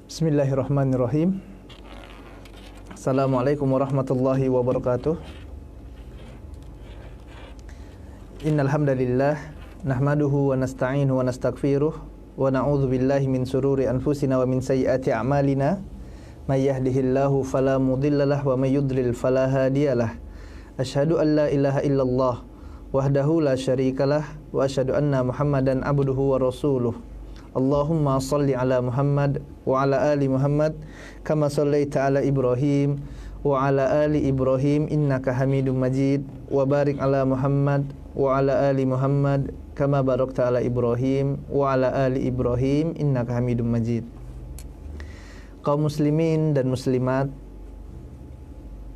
Bismillahirrahmanirrahim. Assalamualaikum warahmatullahi wabarakatuh. Innal hamdalillah nahmaduhu wa nasta'inuhu wa nastaghfiruh wa na'udzu billahi min sururi anfusina wa min sayyiati a'malina. May yahdihillahu fala mudhillalah wa may yudlil fala hadiyalah. Asyhadu an la ilaha illallah wahdahu la syarikalah wa asyhadu anna Muhammadan abduhu wa rasuluh. Allahumma salli ala Muhammad wa ala ali Muhammad kama sallaita ala Ibrahim wa ala ali Ibrahim innaka Hamidum Majid wa barik ala Muhammad wa ala ali Muhammad kama barakta ala Ibrahim wa ala ali Ibrahim innaka Hamidum Majid. Kaum muslimin dan muslimat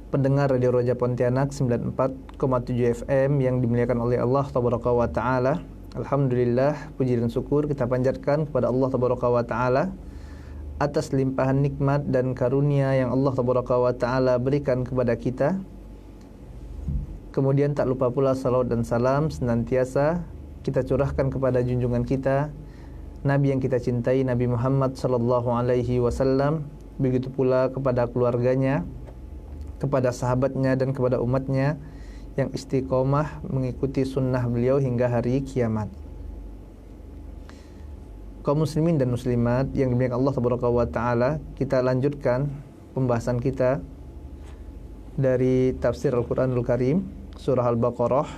pendengar Radio Roja Pontianak 94,7 FM yang dimuliakan oleh Allah Tabaraka wa Ta'ala, alhamdulillah, puji dan syukur kita panjatkan kepada Allah Tabaraka wa Ta'ala atas limpahan nikmat dan karunia yang Allah Tabaraka wa Ta'ala berikan kepada kita. Kemudian tak lupa pula salawat dan salam senantiasa kita curahkan kepada junjungan kita, Nabi yang kita cintai, Nabi Muhammad sallallahu alaihi wasallam, begitu pula kepada keluarganya, kepada sahabatnya dan kepada umatnya yang istiqomah mengikuti sunnah beliau hingga hari kiamat. Kaum muslimin dan muslimat yang dimuliakan Allah Tabaraka wa Ta'ala, kita lanjutkan pembahasan kita dari tafsir Al-Quranul Karim, surah Al-Baqarah.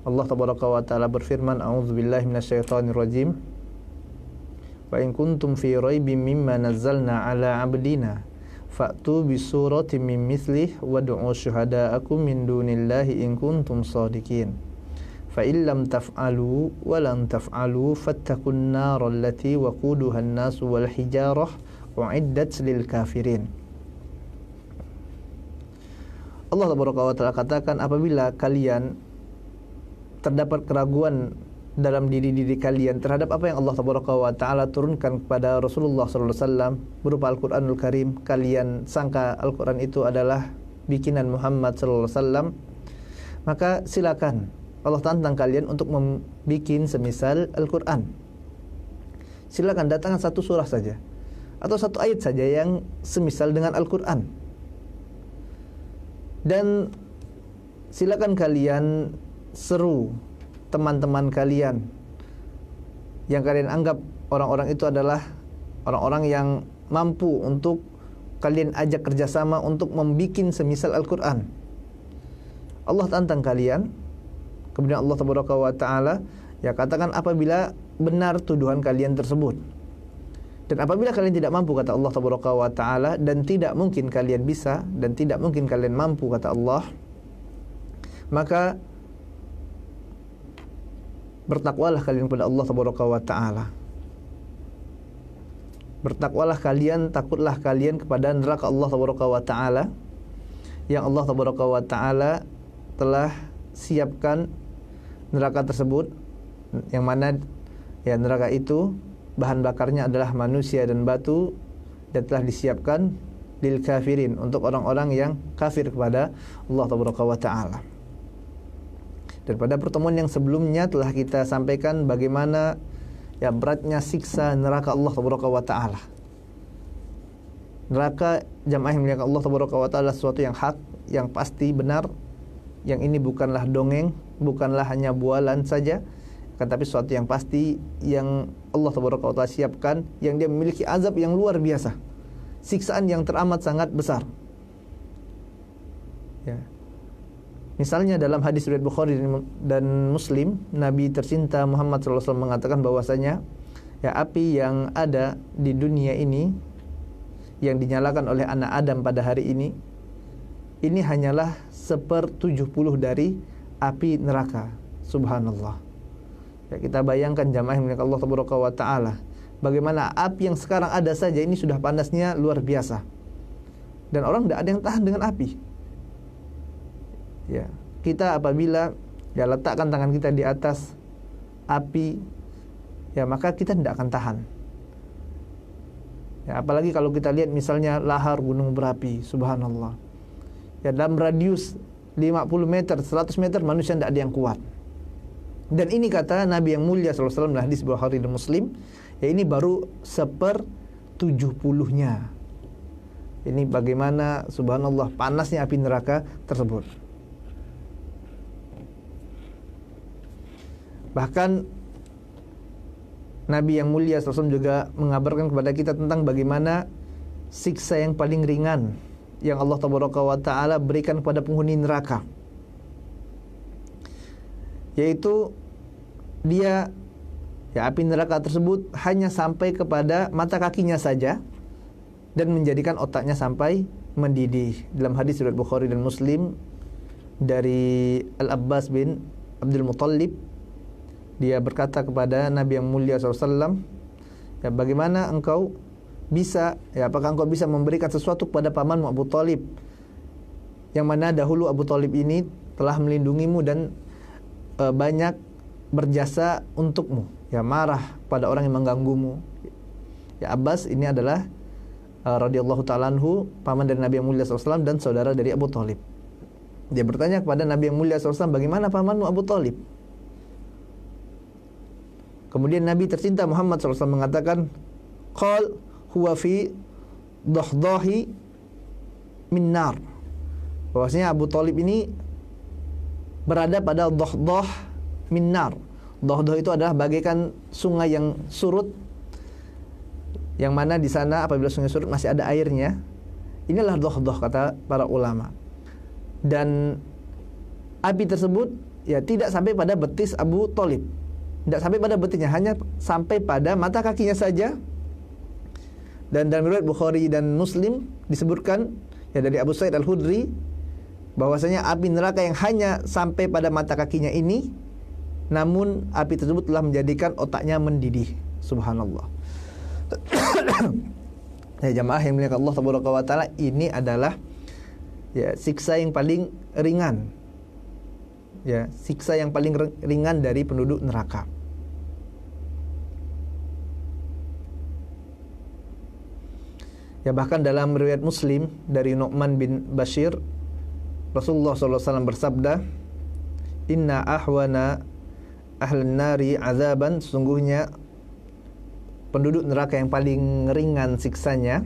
Allah Tabaraka wa Ta'ala berfirman, a'udzubillahi minasyaitonirrajim, wa in kuntum fi raibim mimma nazzalna ala abdina fa'tu bisuratin min mithlih wad'u syuhada'akum min dunillahi in kuntum shadiqin fa in lam taf'alu wa lan taf'alu fattaqun nar allati waquduha an-nas wal hijarah u'iddat lil kafirin. Allah Tabaraka wa Ta'ala katakan, apabila kalian terdapat keraguan dalam diri kalian terhadap apa yang Allah Tabaraka wa Ta'ala turunkan kepada Rasulullah sallallahu alaihi wasallam berupa Al-Qur'anul Karim, kalian sangka Al-Qur'an itu adalah bikinan Muhammad sallallahu alaihi wasallam, maka silakan Allah tantang kalian untuk membikin semisal Al-Qur'an. Silakan datangkan satu surah saja atau satu ayat saja yang semisal dengan Al-Qur'an. Dan silakan kalian seru teman-teman kalian yang kalian anggap orang-orang itu adalah orang-orang yang mampu untuk kalian ajak kerjasama untuk membikin semisal Al-Quran. Allah tantang kalian. Kemudian Allah Tabaraka wa Ta'ala ya katakan, apabila benar tuduhan kalian tersebut, dan apabila kalian tidak mampu, kata Allah Tabaraka wa Ta'ala, dan tidak mungkin kalian bisa dan tidak mungkin kalian mampu, kata Allah, maka bertakwalah kalian kepada Allah Tabaraka wa Ta'ala. Bertakwalah kalian, takutlah kalian kepada neraka Allah Tabaraka wa Ta'ala yang Allah Tabaraka wa Ta'ala telah siapkan neraka tersebut, yang mana ya neraka itu bahan bakarnya adalah manusia dan batu, dan telah disiapkan lil kafirin, untuk orang-orang yang kafir kepada Allah Tabaraka wa Ta'ala. Dan pada pertemuan yang sebelumnya telah kita sampaikan bagaimana ya beratnya siksa neraka Allah Tabaraka wa Ta'ala. Neraka, jamaah yang muliakan Allah Tabaraka wa Ta'ala, sesuatu yang hak, yang pasti, benar. Yang ini bukanlah dongeng, bukanlah hanya bualan saja, tetapi sesuatu yang pasti yang Allah Tabaraka wa Ta'ala siapkan, yang dia memiliki azab yang luar biasa, siksaan yang teramat sangat besar. Ya. Misalnya dalam hadis riwayat Bukhari dan Muslim, Nabi tercinta Muhammad SAW mengatakan bahwasanya ya api yang ada di dunia ini yang dinyalakan oleh anak Adam pada hari ini hanyalah 1/70 dari api neraka. Subhanallah. Ya, kita bayangkan jamaah yang Allah Tabaraka wa Ta'ala, bagaimana api yang sekarang ada saja ini sudah panasnya luar biasa, dan orang tidak ada yang tahan dengan api. Ya, kita apabila ya letakkan tangan kita di atas api, ya maka kita tidak akan tahan. Ya, apalagi kalau kita lihat misalnya lahar gunung berapi, subhanallah. Ya, dalam radius 50 meter, 100 meter manusia tidak ada yang kuat. Dan ini kata Nabi yang mulia SAW dalam hadis Bukhari dan Muslim, ya ini baru 1/70 70-nya. Ini bagaimana subhanallah panasnya api neraka tersebut. Bahkan Nabi yang mulia SAW juga mengabarkan kepada kita tentang bagaimana siksa yang paling ringan yang Allah Ta'ala berikan kepada penghuni neraka, yaitu dia, api neraka tersebut hanya sampai kepada mata kakinya saja dan menjadikan otaknya sampai mendidih. Dalam hadis riwayat Bukhari dan Muslim dari Al-Abbas bin Abdul Muttalib, dia berkata kepada Nabi yang mulia SAW, bagaimana engkau bisa, apakah engkau bisa memberikan sesuatu kepada pamanmu Abu Talib, yang mana dahulu Abu Talib ini telah melindungimu dan banyak berjasa untukmu, marah pada orang yang mengganggumu. Abbas ini adalah radhiyallahu ta'ala anhu, paman dari Nabi yang mulia SAW dan saudara dari Abu Talib. Dia bertanya kepada Nabi yang mulia SAW, bagaimana pamanmu Abu Talib? Kemudian Nabi tercinta Muhammad SAW mengatakan, qal huwa fi dahdahi min nar, bahwasanya Abu Talib ini berada pada dahdah min nar. Dahdah itu adalah bagaikan sungai yang surut, yang mana di sana apabila sungai surut masih ada airnya. Inilah dahdah kata para ulama. Dan api tersebut tidak sampai pada betis Abu Talib, tidak sampai pada betisnya, hanya sampai pada mata kakinya saja. Dan dalam riwayat Bukhari dan Muslim disebutkan dari Abu Sa'id Al-Khudri bahwasanya api neraka yang hanya sampai pada mata kakinya ini, namun api tersebut telah menjadikan otaknya mendidih. Subhanallah. Jamaah yang dimuliakan Allah Ta'ala, ini adalah siksa yang paling ringan, siksa yang paling ringan dari penduduk neraka. Bahkan dalam riwayat Muslim dari Nu'man bin Bashir, Rasulullah SAW bersabda, inna ahwana ahlan nari azaban, sesungguhnya penduduk neraka yang paling ringan siksanya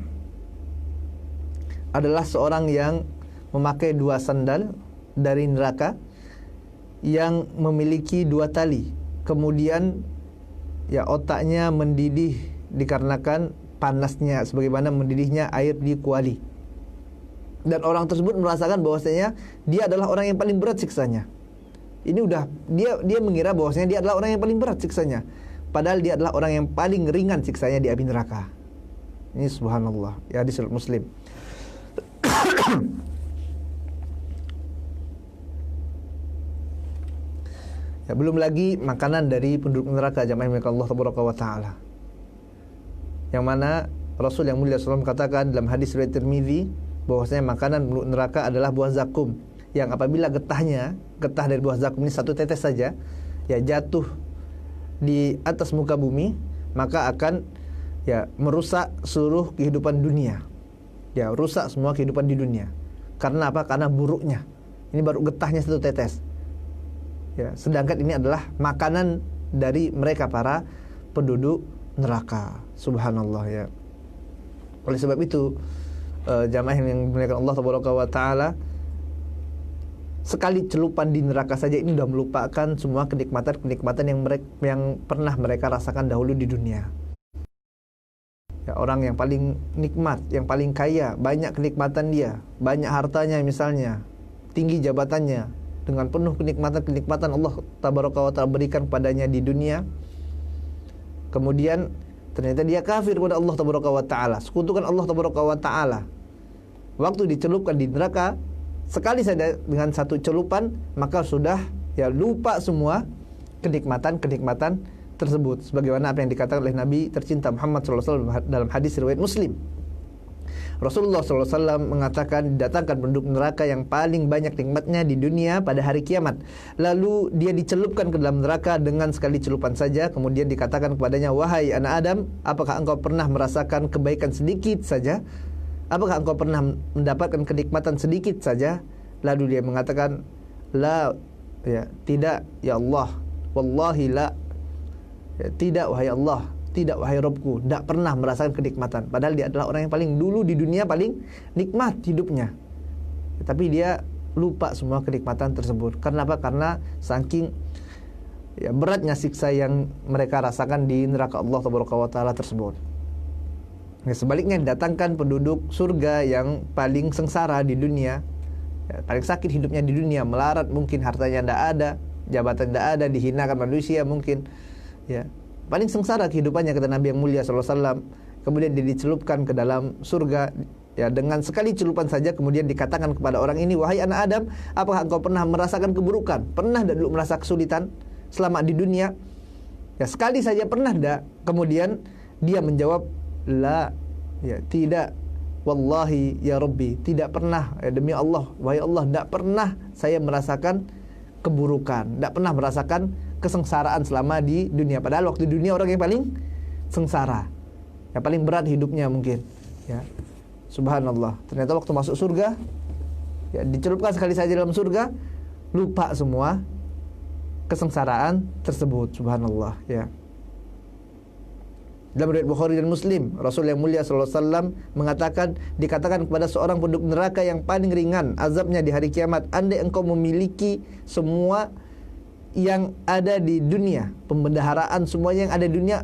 adalah seorang yang memakai 2 sandal dari neraka, yang memiliki 2 tali, kemudian otaknya mendidih dikarenakan panasnya sebagaimana mendidihnya air di kuali. Dan orang tersebut merasakan bahwasanya dia adalah orang yang paling berat siksanya. Ini udah dia mengira bahwasanya dia adalah orang yang paling berat siksanya, padahal dia adalah orang yang paling ringan siksanya di api neraka. Ini subhanallah, hadis Muslim. Belum lagi makanan dari penduduk neraka, jamaah yang Allah Ta'ala, yang mana Rasul yang mulia SAW katakan dalam hadis riwayat Tirmidzi bahwasanya makanan penduduk neraka adalah buah zakum, yang apabila getah dari buah zakum ini 1 tetes saja jatuh di atas muka bumi, maka akan merusak seluruh kehidupan dunia. Rusak semua kehidupan di dunia. Karena apa? Karena buruknya. Ini baru getahnya 1 tetes. Sedangkan ini adalah makanan dari mereka para penduduk neraka. Subhanallah. Oleh sebab itu, jamaah yang dimuliakan Allah Ta'ala, sekali celupan di neraka saja ini sudah melupakan semua kenikmatan-kenikmatan yang pernah mereka rasakan dahulu di dunia. Orang yang paling nikmat, yang paling kaya, banyak kenikmatan dia, banyak hartanya misalnya, tinggi jabatannya, dengan penuh kenikmatan Allah Ta'ala berikan padanya di dunia. Kemudian ternyata dia kafir kepada Allah Ta'ala, sekutukan Allah Ta'ala. Waktu dicelupkan di neraka, sekali saja dengan 1 celupan, maka sudah lupa semua kenikmatan tersebut, sebagaimana apa yang dikatakan oleh Nabi tercinta Muhammad SAW dalam hadis riwayat Muslim. Rasulullah SAW mengatakan, didatangkan penduduk neraka yang paling banyak nikmatnya di dunia pada hari kiamat, lalu dia dicelupkan ke dalam neraka dengan sekali celupan saja. Kemudian dikatakan kepadanya, wahai anak Adam, apakah engkau pernah merasakan kebaikan sedikit saja? Apakah engkau pernah mendapatkan kenikmatan sedikit saja? Lalu dia mengatakan, la, tidak ya Allah, wallahi la, tidak wahai Allah, tidak wahai Robku, tidak pernah merasakan kenikmatan. Padahal dia adalah orang yang paling dulu di dunia, paling nikmat hidupnya. Tapi dia lupa semua kenikmatan tersebut. Karena apa? Karena saking beratnya siksa yang mereka rasakan di neraka Allah Taala tersebut. Sebaliknya didatangkan penduduk surga yang paling sengsara di dunia, paling sakit hidupnya di dunia, melarat mungkin, hartanya tidak ada, jabatan tidak ada, dihinakan manusia mungkin, paling sengsara kehidupannya, kata Nabi yang mulia SAW. Kemudian dia dicelupkan ke dalam surga, dengan sekali celupan saja. Kemudian dikatakan kepada orang ini, wahai anak Adam, apakah engkau pernah merasakan keburukan? Pernah tidak dulu merasa kesulitan selama di dunia? Sekali saja pernah tidak? Kemudian dia menjawab, la, tidak, wallahi ya Rabbi, tidak pernah, demi Allah, wahai Allah, tidak pernah saya merasakan keburukan, tidak pernah merasakan kesengsaraan selama di dunia. Padahal waktu di dunia orang yang paling sengsara, paling berat hidupnya mungkin, subhanallah. Ternyata waktu masuk surga, dicelupkan sekali saja dalam surga, lupa semua kesengsaraan tersebut, subhanallah. Dalam riwayat Bukhari dan Muslim, Rasul yang mulia sallallahu alaihi wasallam mengatakan, dikatakan kepada seorang penduduk neraka yang paling ringan azabnya di hari kiamat, andai engkau memiliki semua yang ada di dunia, pembendaharaan semuanya yang ada di dunia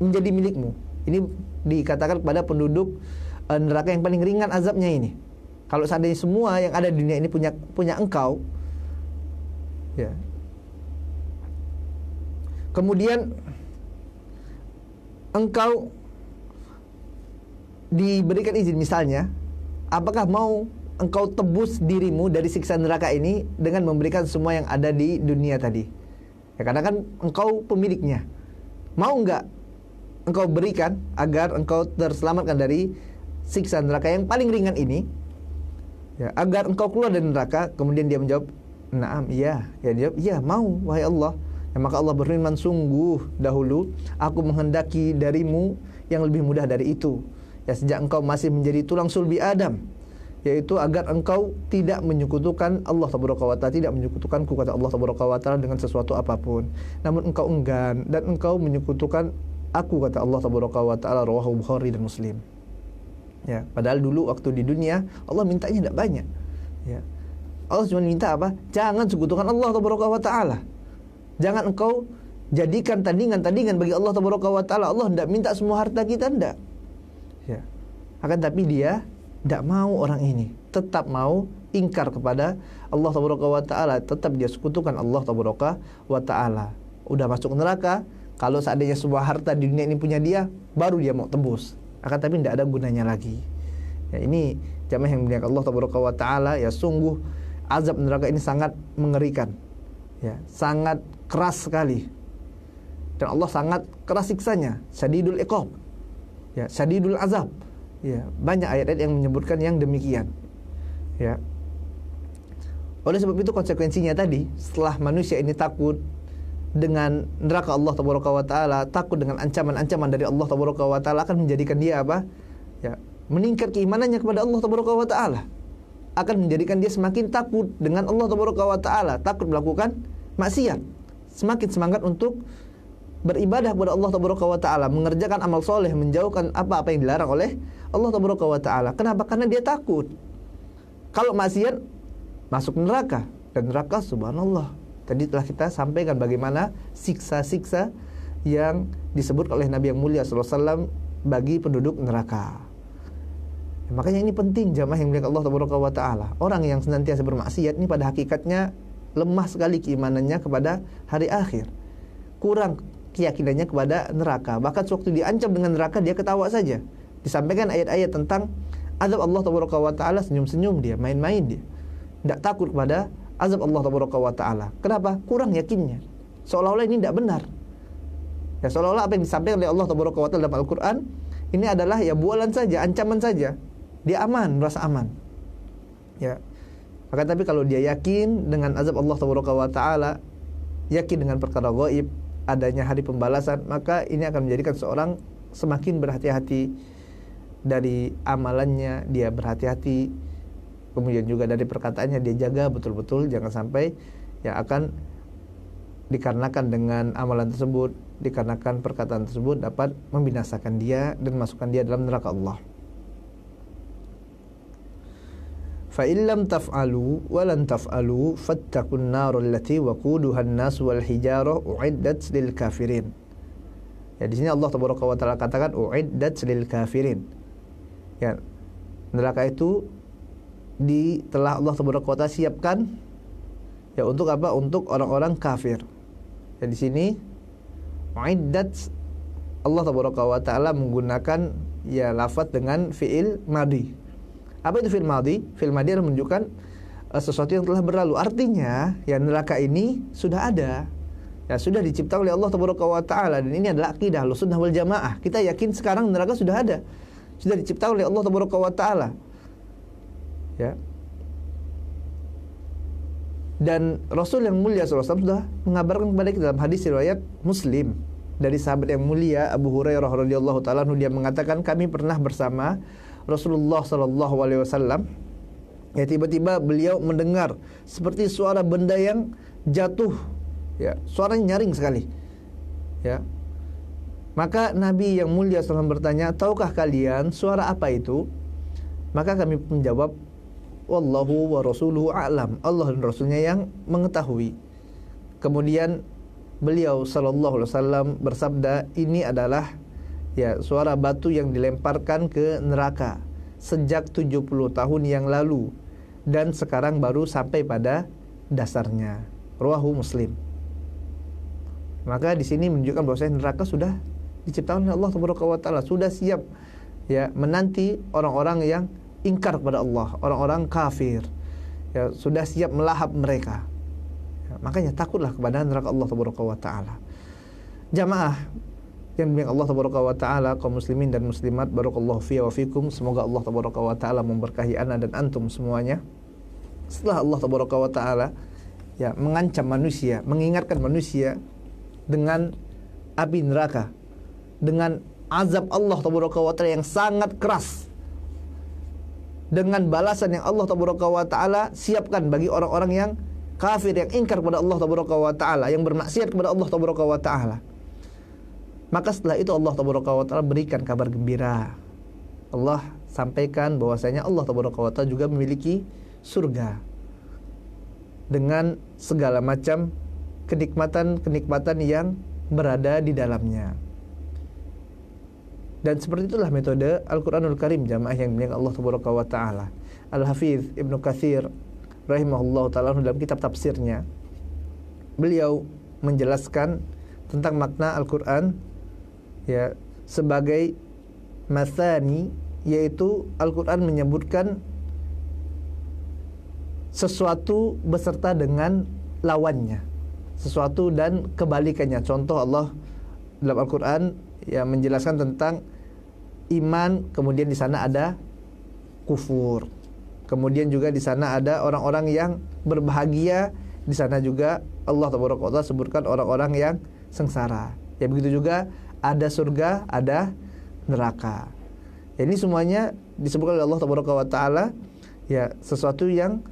menjadi milikmu. Ini dikatakan kepada penduduk neraka yang paling ringan azabnya ini. Kalau seandainya semua yang ada di dunia ini punya engkau, kemudian engkau diberikan izin, misalnya, apakah mau engkau tebus dirimu dari siksa neraka ini dengan memberikan semua yang ada di dunia tadi? Karena kan engkau pemiliknya. Mau enggak engkau berikan agar engkau terselamatkan dari siksa neraka yang paling ringan ini, agar engkau keluar dari neraka? Kemudian dia menjawab, na'am, iya. Dia jawab, iya, mau, wahai Allah. Maka Allah berfirman, sungguh dahulu aku menghendaki darimu yang lebih mudah dari itu, sejak engkau masih menjadi tulang sulbi Adam, yaitu agar engkau tidak menyekutukan Allah Tabaraka wa Ta'ala, tidak menyekutukanku, kata Allah Tabaraka wa Ta'ala, dengan sesuatu apapun. Namun engkau enggan dan engkau menyekutukan aku, kata Allah Tabaraka wa Ta'ala. Rawahu Bukhari dan Muslim. Padahal dulu waktu di dunia Allah mintanya tidak banyak. Allah cuma minta apa? Jangan sekutukan Allah Tabaraka wa Ta'ala. Jangan engkau jadikan tandingan-tandingan bagi Allah Tabaraka wa Ta'ala. Allah tidak minta semua harta kita, tidak. Akan tapi dia tidak mau, orang ini tetap mau ingkar kepada Allah Tabaraka wa Ta'ala, tetap dia sekutukan Allah Tabaraka wa Ta'ala. Udah masuk neraka, kalau seandainya semua harta di dunia ini punya dia, baru dia mau tebus. Akan tapi tidak ada gunanya lagi. Ini jamaah yang mulia Allah Tabaraka wa Ta'ala, sungguh azab neraka ini sangat mengerikan, sangat keras sekali. Dan Allah sangat keras siksanya, syadidul iqab, syadidul azab. Banyak ayat-ayat yang menyebutkan yang demikian. Oleh sebab itu konsekuensinya tadi, setelah manusia ini takut dengan neraka Allah Tabaraka wa Ta'ala, takut dengan ancaman-ancaman dari Allah Tabaraka wa Ta'ala, akan menjadikan dia apa? Meningkat keimanannya kepada Allah Tabaraka wa Ta'ala, akan menjadikan dia semakin takut dengan Allah Tabaraka wa Ta'ala, takut melakukan maksiat, semakin semangat untuk beribadah kepada Allah Tabaraka wa Ta'ala, mengerjakan amal soleh, menjauhkan apa-apa yang dilarang oleh Allah Tabaraka wa Ta'ala. Kenapa? Karena dia takut kalau maksiat masuk neraka. Dan neraka, subhanallah, tadi telah kita sampaikan bagaimana siksa-siksa yang disebut oleh Nabi yang mulia sallallahu alaihi wasallam bagi penduduk neraka. Makanya ini penting, jamaah yang mulia Allah Tabaraka wa Ta'ala. Orang yang senantiasa bermaksiat ini pada hakikatnya lemah sekali keimanannya kepada hari akhir, kurang keyakinannya kepada neraka. Bahkan sewaktu diancam dengan neraka, dia ketawa saja. Disampaikan ayat-ayat tentang azab Allah Tabaraka wa Ta'ala, senyum-senyum dia, main-main dia, tidak takut kepada azab Allah Tabaraka wa Ta'ala. Kenapa? Kurang yakinnya, seolah-olah ini tidak benar. Seolah-olah apa yang disampaikan oleh Allah Tabaraka wa Ta'ala dalam Al-Quran ini adalah bualan saja, ancaman saja. Dia aman, merasa aman. Maka tapi kalau dia yakin dengan azab Allah Tabaraka wa Ta'ala, yakin dengan perkara gaib, adanya hari pembalasan, maka ini akan menjadikan seorang semakin berhati-hati dari amalannya, dia berhati-hati, kemudian juga dari perkataannya dia jaga betul-betul, jangan sampai yang akan dikarenakan dengan amalan tersebut dikarenakan perkataan tersebut dapat membinasakan dia dan masukkan dia dalam neraka Allah. Fa illam taf'alu wa lan taf'alu fattaqun narul lati waquduha an-nas wal hijarah uiddat lil kafirin. Ya, di sini Allah Tabaraka wa taala katakan uiddat lil kafirin. Ya, neraka itu telah Allah Tabaraka wa taala siapkan ya untuk apa? Untuk orang-orang kafir. Ya, di sini uiddat Allah Tabaraka wa taala menggunakan ya lafaz dengan fiil madhi. Apa itu fiil madhi? Fiil madhi adalah menunjukkan sesuatu yang telah berlalu. Artinya ya neraka ini sudah ada. Ya, sudah diciptakan oleh Allah Tabaraka wa taala, dan ini adalah akidah Ahlussunnah wal Jamaah. Kita yakin sekarang neraka sudah ada. Sudah diciptakan oleh Allah Tabaraka wa taala. Ya. Dan Rasul yang mulia SAW sudah mengabarkan kepada kita dalam hadis riwayat Muslim dari sahabat yang mulia Abu Hurairah radhiyallahu taala anhu, dia mengatakan kami pernah bersama Rasulullah sallallahu alaihi wasallam. Ya, tiba-tiba beliau mendengar seperti suara benda yang jatuh. Ya, suaranya nyaring sekali. Ya. Maka Nabi yang mulia SAW bertanya, "Tahukah kalian suara apa itu?" Maka kami menjawab, "Wallahu wa rasuluhu a'lam." Allah dan Rasulnya yang mengetahui. Kemudian beliau sallallahu alaihi wasallam bersabda, "Ini adalah ya suara batu yang dilemparkan ke neraka sejak 70 tahun yang lalu dan sekarang baru sampai pada dasarnya." Rawahu Muslim. Maka di sini menunjukkan bahwa neraka sudah diciptakan oleh Allah Tabaraka wa taala, sudah siap ya menanti orang-orang yang ingkar kepada Allah, orang-orang kafir. Ya, sudah siap melahap mereka. Ya, makanya takutlah kepada neraka Allah Tabaraka wa taala. Jamaah yang dimuliakan Allah Tabaraka wa taala, kaum muslimin dan muslimat, barakallahu fi wa fikum. Semoga Allah Tabaraka wa taala memberkahi ana dan antum semuanya. Setelah Allah Tabaraka wa taala ya mengancam manusia, mengingatkan manusia dengan api neraka, dengan azab Allah Tabaraka wa taala yang sangat keras, dengan balasan yang Allah Tabaraka wa taala siapkan bagi orang-orang yang kafir, yang ingkar kepada Allah Tabaraka wa taala, yang bermaksiat kepada Allah Tabaraka wa taala. Maka setelah itu Allah Tabaraka wa taala berikan kabar gembira. Allah sampaikan bahwasanya Allah Tabaraka wa taala juga memiliki surga dengan segala macam kenikmatan-kenikmatan yang berada di dalamnya. Dan seperti itulah metode Al-Quranul Karim, jamaah yang dimuliakan Allah Tabaraka wa taala. Al-Hafidz Ibnu Katsir rahimahullah taala dalam kitab tafsirnya, beliau menjelaskan tentang makna Al-Quran ya sebagai mathani, yaitu Al-Quran menyebutkan sesuatu beserta dengan lawannya, sesuatu dan kebalikannya. Contoh, Allah dalam Al-Quran ya menjelaskan tentang iman, kemudian di sana ada kufur. Kemudian juga di sana ada orang-orang yang berbahagia, di sana juga Allah Tabaraka wa taala sebutkan orang-orang yang sengsara. Ya begitu juga ada surga, ada neraka. Ya, ini semuanya disebutkan oleh Allah Tabaraka wa taala ya sesuatu yang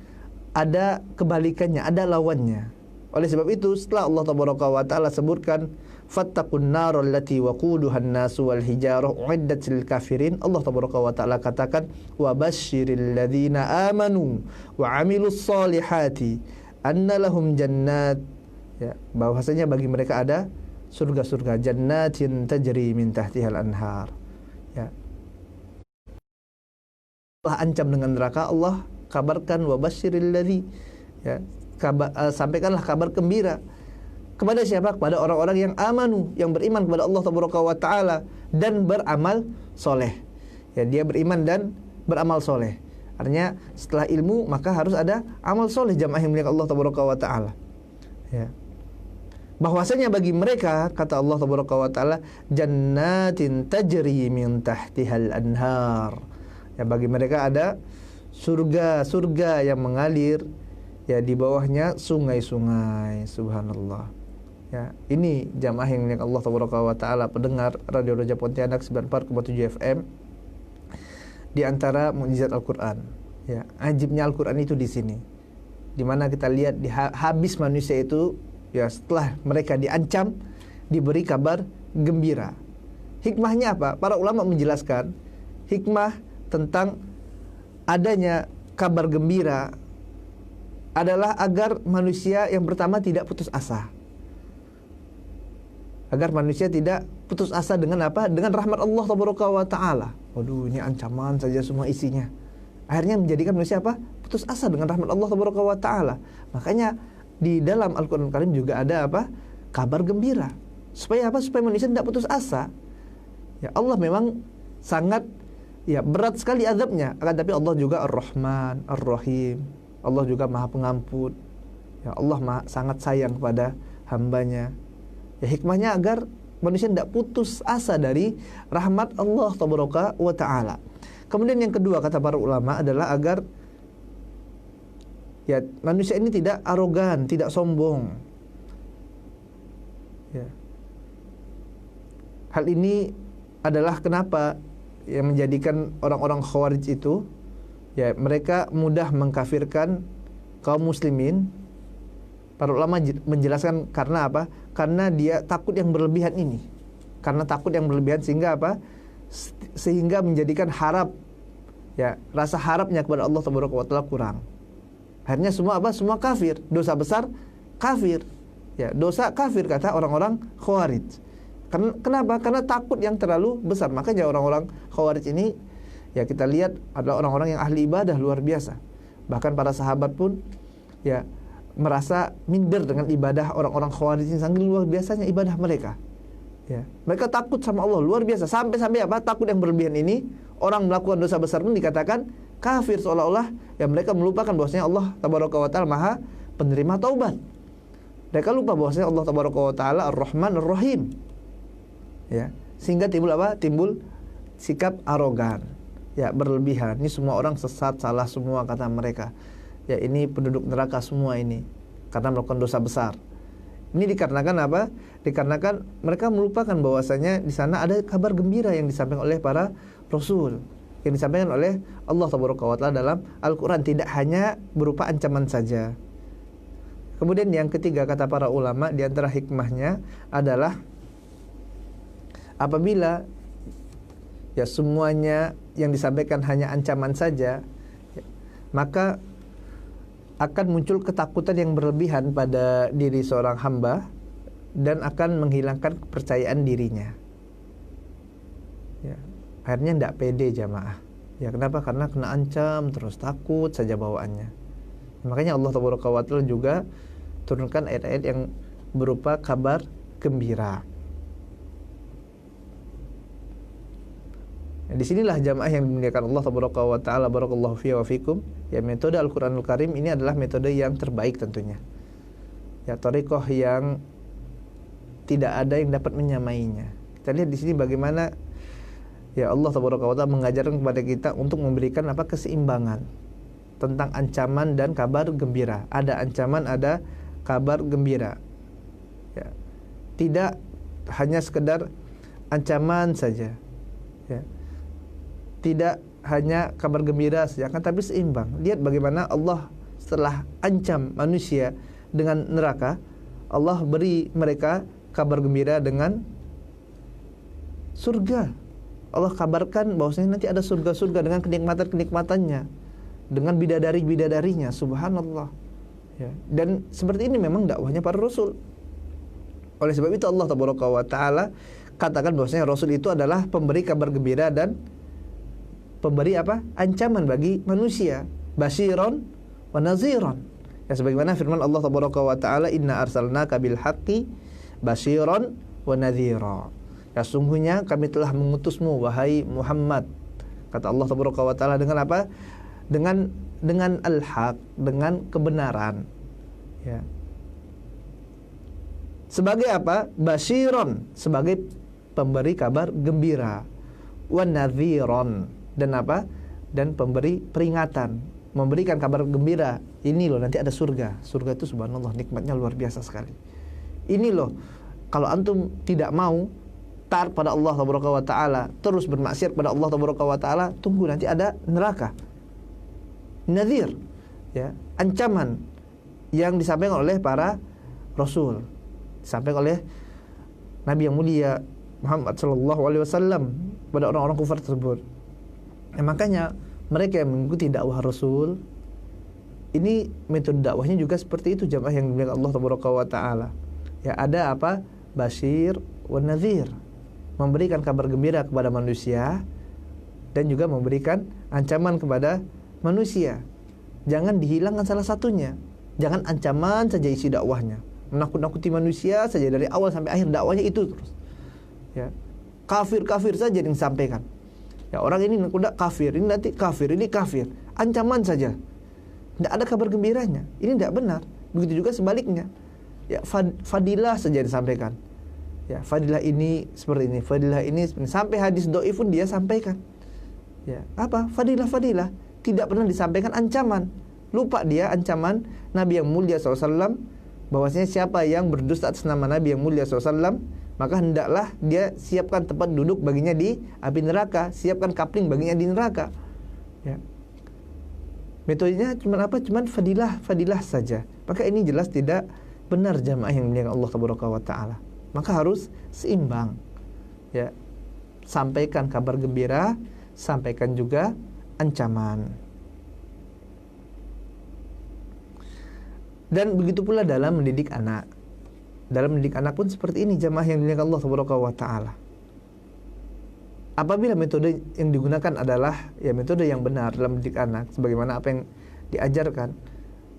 ada kebalikannya, ada lawannya. Oleh sebab itu setelah Allah Tabaraka wa taala sebutkan fattaqun narul lati waquduha an-nasu wal hijarah uiddat lil kafirin, Allah Tabaraka wa taala katakan wa basyiril ladzina amanu wa amilus solihati anna lahum jannat, ya bahwasanya bagi mereka ada surga-surga, jannatin tajri min tahtihal anhar. Ya. Allah ancam dengan neraka, Allah kabarkan wa basyiril ladzi, ya sampaikanlah kabar gembira kepada siapa? Kepada orang-orang yang amanu, yang beriman kepada Allah Tabaraka wa taala dan beramal soleh. Ya, dia beriman dan beramal soleh. Artinya setelah ilmu maka harus ada amal soleh, jamaah yang milik Allah Tabaraka wa taala. Ya. Bahwasanya bagi mereka, kata Allah Tabaraka wa taala, jannatin tajri min tahtihal anhar. Ya, bagi mereka ada surga-surga yang mengalir ya di bawahnya sungai-sungai. Subhanallah. Ya, ini jamaah yang milik Allah Tabaraka wa taala, pendengar Radio Raja Pontianak 94,7 FM. Di antara mukjizat Al-Qur'an, ya, ajibnya Al-Qur'an itu di sini. Di mana kita lihat di habis manusia itu, ya setelah mereka diancam, diberi kabar gembira. Hikmahnya apa? Para ulama menjelaskan hikmah tentang adanya kabar gembira adalah agar manusia yang pertama tidak putus asa. Agar manusia tidak putus asa dengan apa? Dengan rahmat Allah Taala. Waduh, ini ancaman saja semua isinya. Akhirnya menjadikan manusia apa? Putus asa dengan rahmat Allah Taala. Makanya di dalam Al-Quran Karim juga ada apa? Kabar gembira. Supaya apa? Supaya manusia tidak putus asa. Ya, Allah memang sangat berat sekali azabnya. Akan tapi Allah juga Ar-Rahman, Ar-Rahim. Allah juga Maha Pengampun. Ya, Allah sangat sayang kepada hambanya. Ya, hikmahnya agar manusia tidak putus asa dari rahmat Allah Taala. Kemudian yang kedua kata para ulama adalah agar manusia ini tidak arogan, tidak sombong. Ya. Hal ini adalah kenapa yang menjadikan orang-orang Khawarij itu mereka mudah mengkafirkan kaum muslimin. Para ulama menjelaskan karena apa? Karena dia takut yang berlebihan ini. Karena takut yang berlebihan sehingga apa? Sehingga menjadikan rasa harapnya kepada Allah Taala kurang. Akhirnya semua apa? Semua kafir. Dosa besar kafir. Ya, dosa kafir kata orang-orang Khawarij. Kenapa? Karena takut yang terlalu besar. Makanya orang-orang Khawarij ini kita lihat adalah orang-orang yang ahli ibadah luar biasa. Bahkan para sahabat pun merasa minder dengan ibadah orang-orang Khawarij ini, sangat luar biasanya ibadah mereka. Ya, mereka takut sama Allah luar biasa. Sampai apa? Takut yang berlebihan ini, orang melakukan dosa besar pun dikatakan kafir, seolah-olah mereka melupakan bahwasanya Allah Tabaraka wa Taala Maha penerima taubat. Mereka lupa bahwasanya Allah Tabaraka wa Taala Ar-Rahman Ar-Rahim. Ya, sehingga timbul apa? Timbul sikap arogan. Ya, berlebihan. Ini semua orang sesat, salah semua kata mereka. Ya, ini penduduk neraka semua ini karena melakukan dosa besar. Ini dikarenakan apa? Dikarenakan mereka melupakan bahwasanya di sana ada kabar gembira yang disampaikan oleh para rasul, yang disampaikan oleh Allah Taala dalam Al-Qur'an, tidak hanya berupa ancaman saja. Kemudian yang ketiga kata para ulama, di antara hikmahnya adalah apabila semuanya yang disampaikan hanya ancaman saja, maka akan muncul ketakutan yang berlebihan pada diri seorang hamba dan akan menghilangkan kepercayaan dirinya. Ya, akhirnya tidak pede jamaah. Ya, kenapa? Karena kena ancam terus, takut saja bawaannya. Makanya Allah Taala juga turunkan ayat-ayat yang berupa kabar gembira. Di sinilah jamaah yang dimuliakan Allah Taala, barakallahu fiya wa fikum. Ya, metode Al-Qur'anul Karim ini adalah metode yang terbaik tentunya. Ya, thariqah yang tidak ada yang dapat menyamainya. Kita lihat di sini bagaimana Allah Taala mengajarkan kepada kita untuk memberikan keseimbangan tentang ancaman dan kabar gembira. Ada ancaman, ada kabar gembira. Ya. Tidak hanya sekedar ancaman saja. Ya. Tidak hanya kabar gembira saja, tapi seimbang. Lihat bagaimana Allah setelah ancam manusia dengan neraka, Allah beri mereka kabar gembira dengan surga. Allah kabarkan bahwasanya nanti ada surga-surga dengan kenikmatan-kenikmatannya, dengan bidadari-bidadarinya. Subhanallah. Ya. Dan seperti ini memang dakwahnya para rasul. Oleh sebab itu Allah Taala katakan bahwasanya rasul itu adalah pemberi kabar gembira dan pemberi ancaman bagi manusia, basyiron wa naziron. Ya, sebagaimana firman Allah Taala, inna arsalnaka bil haqqi basyiron wa nadhira. Ya, sungguhnya kami telah mengutusmu wahai Muhammad, kata Allah Taala, dengan apa? Dengan al-haq, dengan kebenaran. Ya. Sebagai apa? Basyiron, sebagai pemberi kabar gembira, wa nadhiron, dan apa? Dan pemberi peringatan, memberikan kabar gembira. Ini loh nanti ada surga. Surga itu subhanallah nikmatnya luar biasa sekali. Ini loh, kalau antum tidak mau taat pada Allah Taala, terus bermaksiat pada Allah Taala, tunggu nanti ada neraka. Nadhir, ya, ancaman yang disampaikan oleh para rasul, disampaikan oleh Nabi yang mulia Muhammad sallallahu alaihi wasallam pada orang-orang kufar tersebut. Makanya mereka yang mengikuti dakwah Rasul ini metode dakwahnya juga seperti itu, jamaah yang dimuliakan Allah tabaraka wa taala. Ya, ada apa? Basyir wa nadhir. Memberikan kabar gembira kepada manusia dan juga memberikan ancaman kepada manusia. Jangan dihilangkan salah satunya. Jangan ancaman saja isi dakwahnya. Menakut-nakuti manusia saja dari awal sampai akhir dakwahnya itu terus. Ya. Kafir-kafir saja yang disampaikan. Ya, orang ini udah kafir, ini nanti kafir, ini kafir. Ancaman saja. Tidak ada kabar gembiranya. Ini tidak benar. Begitu juga sebaliknya. Ya, fadilah saja disampaikan. Ya, fadilah ini seperti ini, fadilah ini seperti ini. Sampai hadis dhaif pun dia sampaikan. Ya, apa? Fadilah. Tidak pernah disampaikan ancaman. Lupa dia ancaman Nabi yang mulia SAW, bahwasanya siapa yang berdusta atas nama Nabi yang mulia SAW, maka hendaklah dia siapkan tempat duduk baginya di api neraka, siapkan kapling baginya di neraka. Ya. Metodenya cuma apa? Cuma fadilah saja. Maka ini jelas tidak benar, jamaah yang dimuliakan Allah tabaraka wa taala. Maka harus seimbang. Ya. Sampaikan kabar gembira, sampaikan juga ancaman. Dan begitu pula dalam mendidik anak. Dalam mendidik anak pun seperti ini, jamaah yang dimuliakan Allah tabaraka wa taala. Apabila metode yang digunakan adalah ya metode yang benar dalam mendidik anak, sebagaimana apa yang diajarkan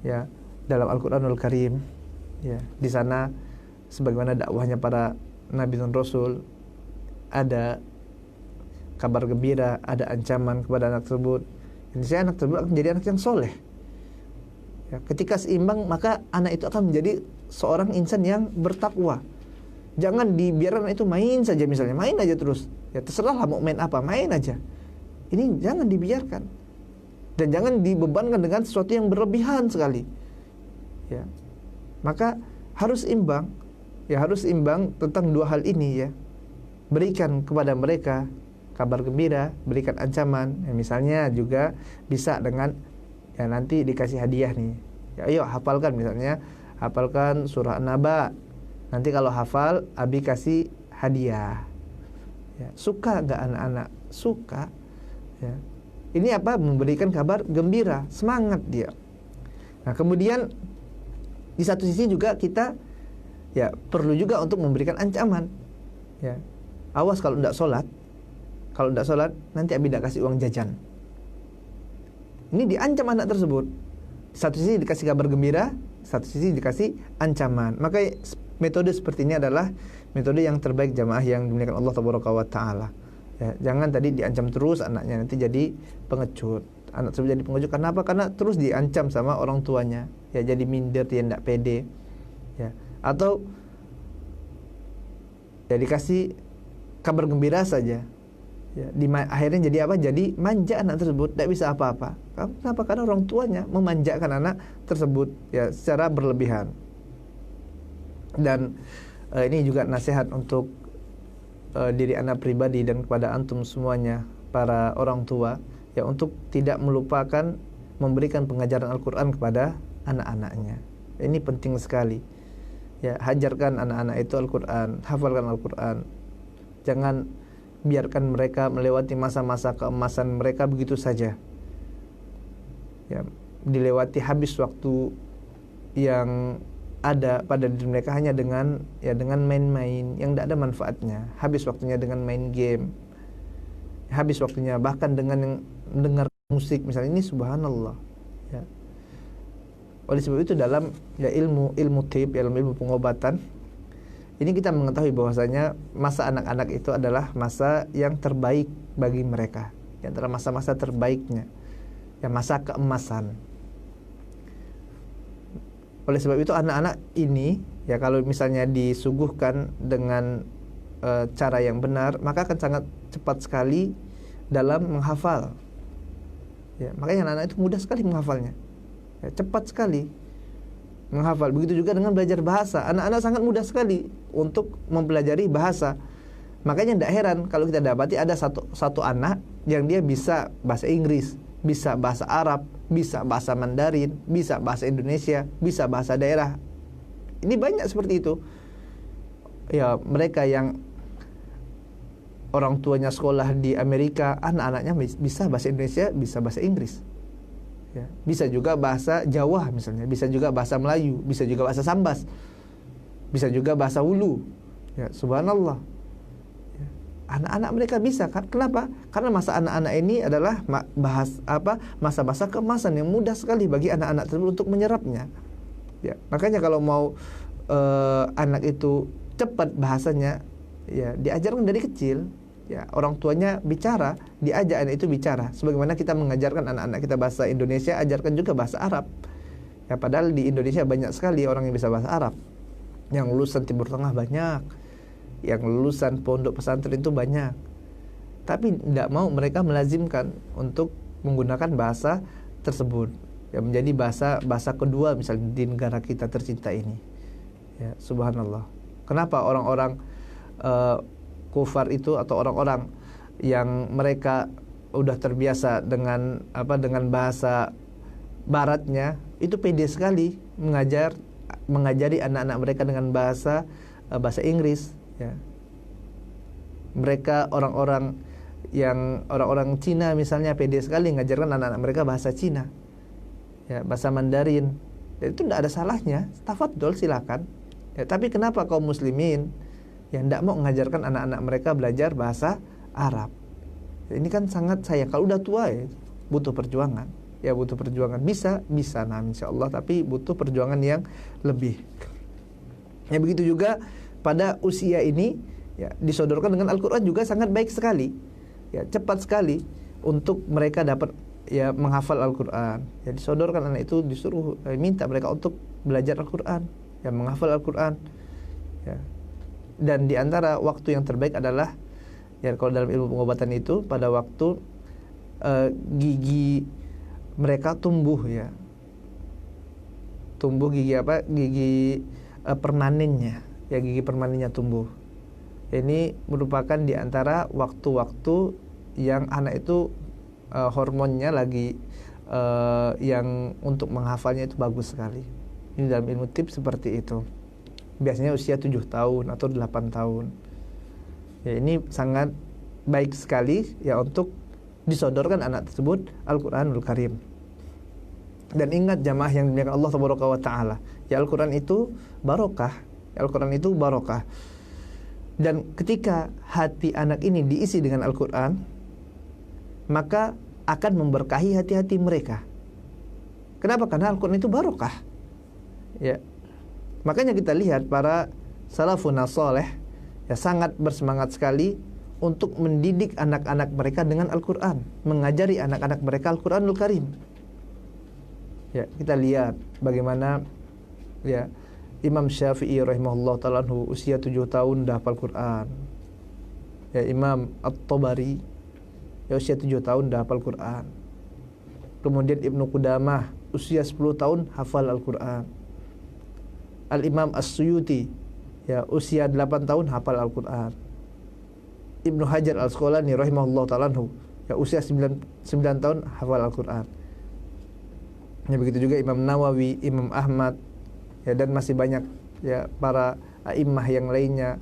ya dalam Al-Qur'anul Karim, ya di sana sebagaimana dakwahnya para nabi dan rasul, ada kabar gembira, ada ancaman kepada anak tersebut. Intinya anak tersebut akan menjadi anak yang soleh. Ya, ketika seimbang, maka anak itu akan menjadi seorang insan yang bertakwa. Jangan dibiarkan itu main saja, misalnya main aja terus. Ya terserahlah mau main apa, main aja. Ini jangan dibiarkan. Dan jangan dibebankan dengan sesuatu yang berlebihan sekali. Ya. Maka harus imbang. Ya harus imbang tentang dua hal ini ya. Berikan kepada mereka kabar gembira, berikan ancaman. Ya, misalnya juga bisa dengan ya nanti dikasih hadiah nih. Ya ayo hafalkan, misalnya hafalkan surah An-Naba. Nanti kalau hafal, Abi kasih hadiah. Ya, suka gak anak-anak? Suka. Ya. Ini apa? Memberikan kabar gembira, semangat dia. Nah, kemudian di satu sisi juga kita ya perlu juga untuk memberikan ancaman. Ya, awas kalau tidak sholat. Kalau tidak sholat, nanti Abi tidak kasih uang jajan. Ini diancam anak tersebut. Di satu sisi dikasih kabar gembira, satu sisi dikasih ancaman. Maka metode seperti ini adalah metode yang terbaik, jamaah yang dimuliakan Allah tabaraka wa taala. Ya, jangan tadi diancam terus anaknya, nanti jadi pengecut. Anak tersebut jadi pengecut karena apa? Karena terus diancam sama orang tuanya. Ya jadi minder, dia tidak pede. Ya, atau ya dikasih kabar gembira saja. Ya, akhirnya jadi apa? Jadi manja anak tersebut, tidak bisa apa-apa. Kenapa? Karena orang tuanya memanjakan anak tersebut ya secara berlebihan. Dan ini juga nasihat untuk diri anak pribadi dan kepada antum semuanya, para orang tua, ya untuk tidak melupakan memberikan pengajaran Al-Quran kepada anak-anaknya. Ini penting sekali. Ya, hajarkan anak-anak itu Al-Quran, hafalkan Al-Quran. Jangan biarkan mereka melewati masa-masa keemasan mereka begitu saja. Ya, dilewati habis waktu yang ada pada diri mereka hanya dengan main-main yang tidak ada manfaatnya. Habis waktunya dengan main game. Habis waktunya bahkan dengan mendengar musik misalnya, ini subhanallah. Ya. Oleh sebab itu dalam ya ilmu tib, ilmu pengobatan, ini kita mengetahui bahwasanya masa anak-anak itu adalah masa yang terbaik bagi mereka. Di antara masa-masa terbaiknya, ya masa keemasan. Oleh sebab itu anak-anak ini ya kalau misalnya disuguhkan dengan cara yang benar, maka akan sangat cepat sekali dalam menghafal. Ya, makanya anak-anak itu mudah sekali menghafalnya. Ya, cepat sekali menghafal. Begitu juga dengan belajar bahasa. Anak-anak sangat mudah sekali untuk mempelajari bahasa. Makanya tidak heran kalau kita dapati ada satu anak yang dia bisa bahasa Inggris, bisa bahasa Arab, bisa bahasa Mandarin, bisa bahasa Indonesia, bisa bahasa daerah. Ini banyak seperti itu. ya mereka yang orang tuanya sekolah di Amerika, anak-anaknya bisa bahasa Indonesia, bisa bahasa Inggris. Ya, bisa juga bahasa Jawa misalnya, bisa juga bahasa Melayu, bisa juga bahasa Sambas, bisa juga bahasa Hulu. Ya, subhanallah. Ya, anak-anak mereka bisa. Kenapa? Karena masa anak-anak ini adalah masa-masa keemasan yang mudah sekali bagi anak-anak tersebut untuk menyerapnya. Ya, makanya kalau mau anak itu cepat bahasanya, ya diajarkan dari kecil. Ya, orang tuanya bicara, diajak anak itu bicara. Sebagaimana kita mengajarkan anak-anak kita bahasa Indonesia, ajarkan juga bahasa Arab. Ya, padahal di Indonesia banyak sekali orang yang bisa bahasa Arab. Yang lulusan Timur Tengah banyak, yang lulusan pondok pesantren itu banyak. Tapi tidak mau mereka melazimkan untuk menggunakan bahasa tersebut, yang menjadi bahasa kedua misalnya di negara kita tercinta ini. Ya, subhanallah. Kenapa orang-orang kufar itu atau orang-orang yang mereka udah terbiasa dengan bahasa baratnya itu pede sekali mengajari anak-anak mereka dengan bahasa Inggris, ya. Mereka orang-orang Cina misalnya pede sekali mengajarkan anak-anak mereka bahasa Cina, ya, bahasa Mandarin. Dan itu tidak ada salahnya, tafadhol silakan. Ya, tapi kenapa kaum muslimin yang tidak mau mengajarkan anak-anak mereka belajar bahasa Arab? Ya, ini kan sangat sayang. Kalau udah tua ya butuh perjuangan. Ya butuh perjuangan. Bisa nah insyaallah, tapi butuh perjuangan yang lebih. Ya begitu juga pada usia ini, ya disodorkan dengan Al-Qur'an juga sangat baik sekali. Ya cepat sekali untuk mereka dapat ya menghafal Al-Qur'an. Ya disodorkan anak itu, disuruh minta mereka untuk belajar Al-Qur'an, ya menghafal Al-Qur'an. Ya. Dan di antara waktu yang terbaik adalah, ya kalau dalam ilmu pengobatan itu pada waktu gigi mereka tumbuh, ya tumbuh gigi permanennya, ya gigi permanennya tumbuh. Ini merupakan di antara waktu-waktu yang anak itu hormonnya lagi yang untuk menghafalnya itu bagus sekali. Ini dalam ilmu tips seperti itu. Biasanya usia 7 tahun atau 8 tahun. Ya, ini sangat baik sekali ya untuk disodorkan anak tersebut Al-Qur'anul Karim. Dan ingat jamaah yang dimuliakan Allah Tabaraka wa Ta'ala, ya Al-Qur'an itu barokah. Ya, Al-Qur'an itu barokah. Dan ketika hati anak ini diisi dengan Al-Qur'an, maka akan memberkahi hati-hati mereka. Kenapa? Karena Al-Qur'an itu barokah. Ya. Makanya kita lihat para salafun saleh ya sangat bersemangat sekali untuk mendidik anak-anak mereka dengan Al-Qur'an, mengajari anak-anak mereka Al-Qur'anul Karim. Ya, kita lihat bagaimana ya Imam Syafi'i rahimahullah ta'ala usia 7 tahun dah hafal Qur'an. Ya, Imam At-Tabari ya usia 7 tahun dah hafal Qur'an. Kemudian Ibnu Qudamah usia 10 tahun hafal Al-Qur'an. Al-Imam As-Suyuti ya usia 8 tahun hafal Al-Qur'an. Ibnu Hajar Al-Asqalani rahimahullah ta'ala ya usia 9 tahun hafal Al-Qur'an. Ya begitu juga Imam Nawawi, Imam Ahmad, ya dan masih banyak ya para a'immah yang lainnya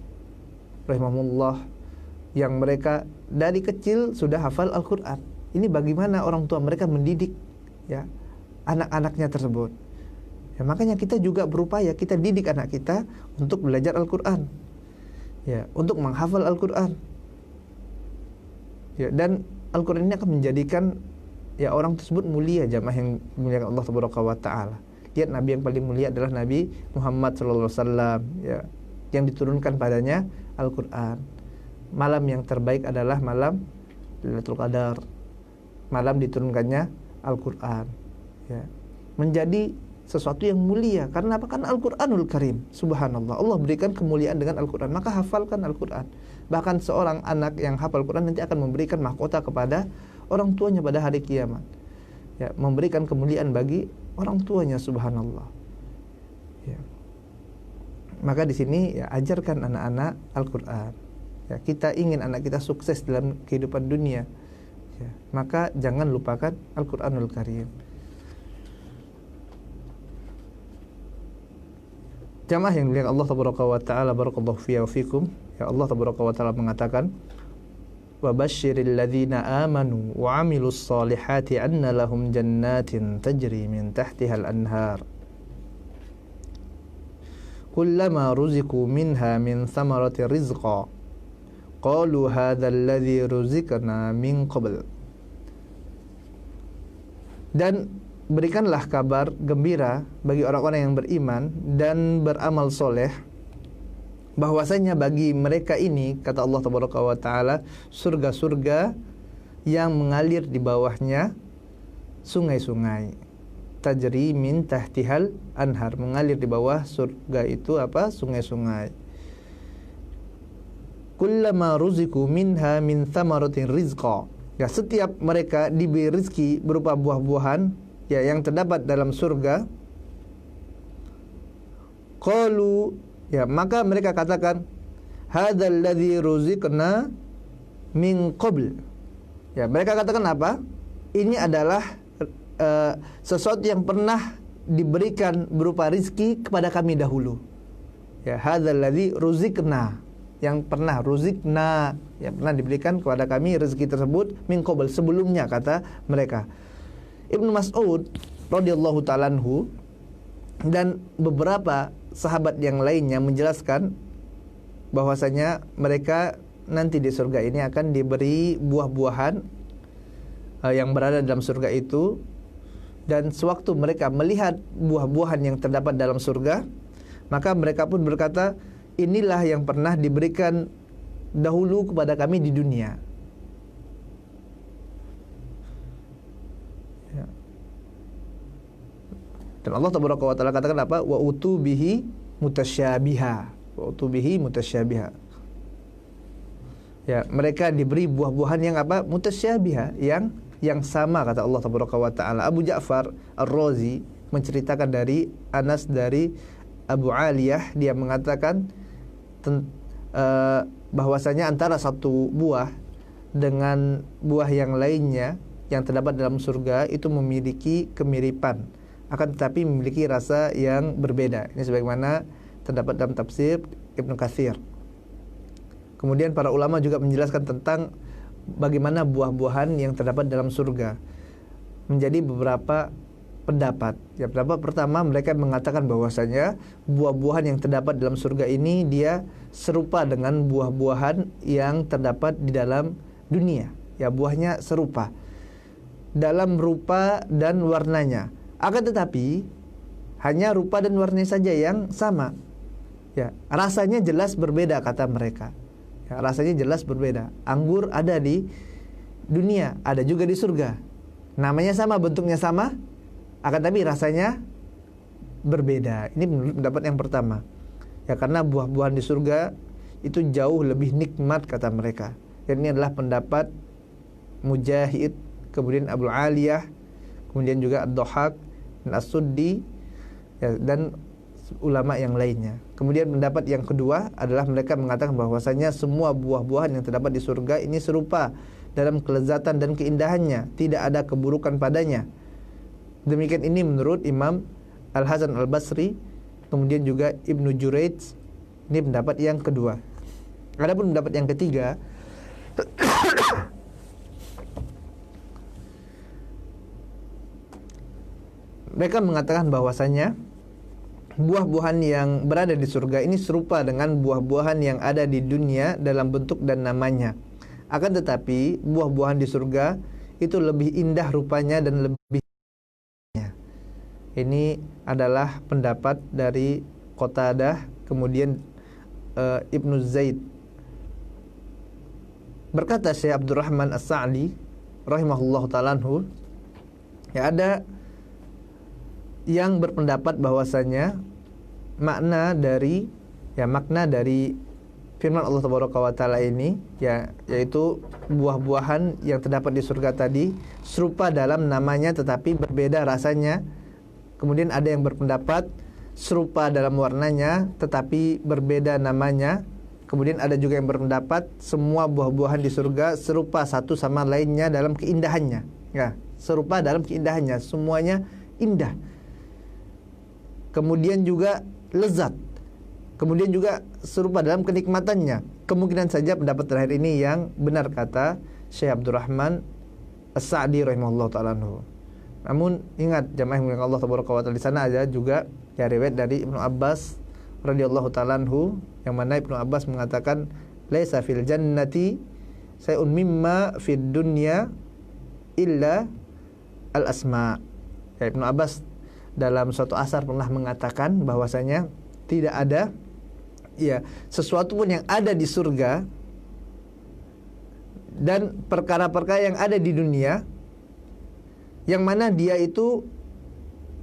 rahimahullah yang mereka dari kecil sudah hafal Al-Qur'an. Ini bagaimana orang tua mereka mendidik ya anak-anaknya tersebut. Ya makanya kita juga berupaya kita didik anak kita untuk belajar Al-Qur'an. Ya, untuk menghafal Al-Qur'an. Ya, dan Al-Qur'an ini akan menjadikan ya orang tersebut mulia, jamaah yang dimuliakan Allah Tabaraka wa Ta'ala. Lihat Nabi yang paling mulia adalah Nabi Muhammad sallallahu alaihi wasallam ya, yang diturunkan padanya Al-Qur'an. Malam yang terbaik adalah malam Lailatul Qadar. Malam diturunkannya Al-Qur'an. Ya. Menjadi sesuatu yang mulia karena apa? Karena Al-Qur'anul Karim. Subhanallah. Allah berikan kemuliaan dengan Al-Qur'an, maka hafalkan Al-Qur'an. Bahkan seorang anak yang hafal Al-Qur'an nanti akan memberikan mahkota kepada orang tuanya pada hari kiamat. Ya, memberikan kemuliaan bagi orang tuanya, subhanallah. Ya. Maka di sini ya ajarkan anak-anak Al-Qur'an. Ya, kita ingin anak kita sukses dalam kehidupan dunia. Ya, maka jangan lupakan Al-Qur'anul Karim. Jamaah yang dimuliakan Allah tabaraka wa taala, barakallahu fiya wa fikum. Ya, Allah tabaraka wa taala mengatakan, wa basyiril ladzina amanu wa 'amilus solihati anna lahum jannatin tajri min tahtihal anhar kullama ruziqu minha min thamarati rizqa qalu hadzal ladzi ruziqna min qabl. Dan berikanlah kabar gembira bagi orang-orang yang beriman dan beramal soleh, bahwasanya bagi mereka ini, kata Allah tabaraka wa taala, surga-surga yang mengalir di bawahnya sungai-sungai. Tajri min tahtihal anhar, mengalir di bawah surga itu apa? Sungai-sungai. Kullama ruziku minha min thamaratin rizqa. Ya, setiap mereka diberi rezeki berupa buah-buahan ya yang terdapat dalam surga. Qalu, ya, maka mereka katakan, hadzal ladzi ruziqna min qabl. Ya, mereka katakan apa? Ini adalah sesuatu yang pernah diberikan berupa rizki kepada kami dahulu. Ya, hadzal ladzi ruziqna, yang pernah ruzikna, yang pernah diberikan kepada kami rezeki tersebut min qabl, sebelumnya, kata mereka. Ibnu Mas'ud radhiyallahu ta'ala anhu dan beberapa sahabat yang lainnya menjelaskan bahwasanya mereka nanti di surga ini akan diberi buah-buahan yang berada dalam surga itu, dan sewaktu mereka melihat buah-buahan yang terdapat dalam surga, maka mereka pun berkata, inilah yang pernah diberikan dahulu kepada kami di dunia. Ya. Dan Allah tabaraka wa taala katakan apa? Wa utubihi mutasyabiha. Wa utubihi mutasyabiha. Ya, mereka diberi buah-buahan yang apa? Mutasyabiha, yang sama, kata Allah tabaraka wa taala. Abu Ja'far Ar-Razi menceritakan dari Anas dari Abu Aliyah, dia mengatakan bahwasanya antara satu buah dengan buah yang lainnya yang terdapat dalam surga itu memiliki kemiripan, akan tetapi memiliki rasa yang berbeda. Ini sebagaimana terdapat dalam tafsir Ibnu Katsir. Kemudian para ulama juga menjelaskan tentang bagaimana buah-buahan yang terdapat dalam surga menjadi beberapa pendapat. Ya, pendapat pertama, mereka mengatakan bahwasanya buah-buahan yang terdapat dalam surga ini dia serupa dengan buah-buahan yang terdapat di dalam dunia. Ya, buahnya serupa dalam rupa dan warnanya. Akan tetapi hanya rupa dan warnanya saja yang sama. Ya, rasanya jelas berbeda, kata mereka. Ya, rasanya jelas berbeda. Anggur ada di dunia, ada juga di surga. Namanya sama, bentuknya sama, akan tapi rasanya berbeda. Ini menurut pendapat yang pertama. Ya, karena buah-buahan di surga itu jauh lebih nikmat, kata mereka. Dan ini adalah pendapat Mujahid, kemudian Abu Aliyah, kemudian juga Ad-Dhahak dan As-Suddi, ya, dan ulama yang lainnya. Kemudian pendapat yang kedua adalah mereka mengatakan bahwasanya semua buah-buahan yang terdapat di surga ini serupa dalam kelezatan dan keindahannya, tidak ada keburukan padanya. Demikian ini menurut Imam Al-Hasan Al-Basri, kemudian juga Ibnu Jurayj. Ini pendapat yang kedua. Adapun pendapat yang ketiga, mereka mengatakan bahwasanya buah-buahan yang berada di surga ini serupa dengan buah-buahan yang ada di dunia dalam bentuk dan namanya. Akan tetapi buah-buahan di surga itu lebih indah rupanya dan lebih. Ini adalah pendapat dari Qatadah, kemudian Ibnu Zaid. Berkata Syekh Abdurrahman As-Sa'di rahimahullahu ta'ala anhu, ya, ada yang berpendapat bahwasanya makna dari firman Allah Tabaraka wa taala ini, ya, yaitu buah-buahan yang terdapat di surga tadi serupa dalam namanya tetapi berbeda rasanya. Kemudian ada yang berpendapat serupa dalam warnanya tetapi berbeda namanya. Kemudian ada juga yang berpendapat semua buah-buahan di surga serupa satu sama lainnya dalam keindahannya. Ya, serupa dalam keindahannya, semuanya indah. Kemudian juga lezat. Kemudian juga serupa dalam kenikmatannya. Kemungkinan saja pendapat terakhir ini yang benar, kata Syekh Abdurrahman As-Sa'di rahimahullah ta'ala anhu. Namun ingat jamaah yang Allah tabaraka wa ta'ala, di sana ada juga ya riwayat dari Ibnu Abbas radhiyallahu ta'ala anhu, yang mana Ibnu Abbas mengatakan laisa fil jannati sayun mimma fid dunya illa al asma. Ya, Ibnu Abbas dalam suatu asar pernah mengatakan bahwasanya tidak ada ya sesuatu pun yang ada di surga dan perkara-perkara yang ada di dunia yang mana dia itu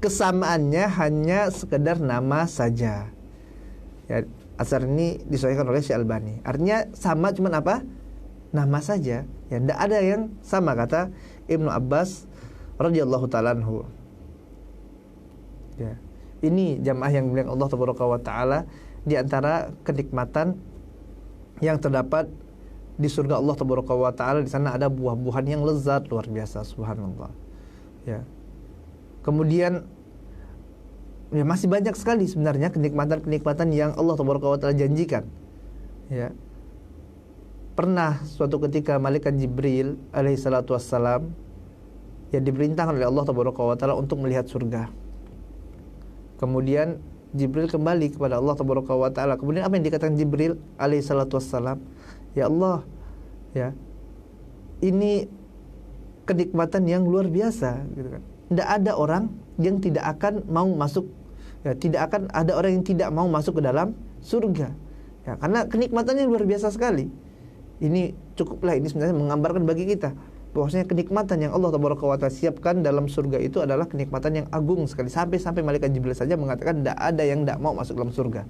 kesamaannya hanya sekedar nama saja. Ya, asar ini disahihkan oleh Syekh Albani. Artinya sama, cuman apa? Nama saja. Ya, tidak ada yang sama, kata Ibnu Abbas radhiyallahu ta'ala anhu. Ya. Ini jamaah yang dimuliakan Allah tabaraka wa taala, di antara kenikmatan yang terdapat di surga Allah tabaraka wa taala. Di sana ada buah-buahan yang lezat luar biasa, subhanallah. Ya. Kemudian ya masih banyak sekali sebenarnya kenikmatan-kenikmatan yang Allah tabaraka wa taala janjikan. Ya. Pernah suatu ketika malaikat Jibril alaihi salatu wassalam ya diperintahkan oleh Allah tabaraka wa taala untuk melihat surga. Kemudian Jibril kembali kepada Allah tabaraka wa taala. Kemudian apa yang dikatakan Jibril alaihi salatu wassalam? Ya Allah, ya, ini kenikmatan yang luar biasa, gitu kan. Tidak ada orang yang tidak akan mau masuk, ya, tidak akan ada orang yang tidak mau masuk ke dalam surga. Ya, karena kenikmatannya luar biasa sekali. Ini cukuplah, ini sebenarnya menggambarkan bagi kita bahwasanya kenikmatan yang Allah tabaraka wa taala siapkan dalam surga itu adalah kenikmatan yang agung sekali. Sampai malaikat Jibril saja mengatakan tidak ada yang tidak mau masuk dalam surga.